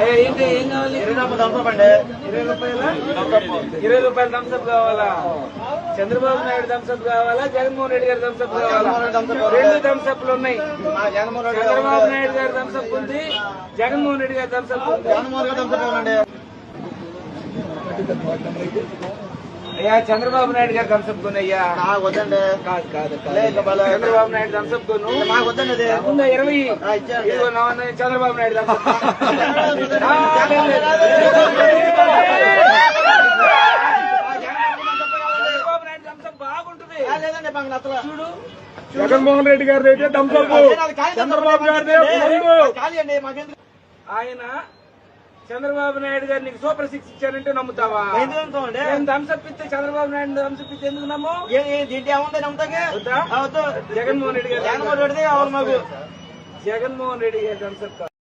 ఏంటి ఏం కావాలి? 20 థమ్స్అప్ అండి. 20 రూపాయలా? 20 రూపాయల థమ్స్అప్ కావాలా? చంద్రబాబు నాయుడు థమ్స్అప్ కావాలా? జగన్మోహన్ రెడ్డి గారి థమ్స్అప్ కావాలా? రెండు థమ్స్అప్లు ఉన్నాయి. చంద్రబాబు నాయుడు గారి థమ్స్అప్ ఉంది, జగన్మోహన్ రెడ్డి గారి థమ్స్అప్ ఉంది. అయ్యా చంద్రబాబు నాయుడు గారి థమ్స్అప్ కొనయ్యా. వద్దండి. కాదు కాదు చంద్రబాబు నాయుడు థమ్స్అప్ కొను. నాకు వద్దండి. 20 చంద్రబాబు నాయుడు థమ్స్అప్. బాగుంటుంది. చూడు జగన్మోహన్ రెడ్డి గారిది అయితే థమ్స్అప్, చంద్రబాబు గారిది ఆయన చంద్రబాబు నాయుడు గారు నీకు సూపర్ 6 ఇచ్చారంటే నమ్ముతావా? నేను థమ్స్అప్ ఇస్తే చంద్రబాబు నాయుడు థమ్స్అప్ ఇస్తే ఎందుకు నమ్ము? జగన్మోహన్ రెడ్డి గారు జగన్మోహన్ రెడ్డి గారి థమ్స్అప్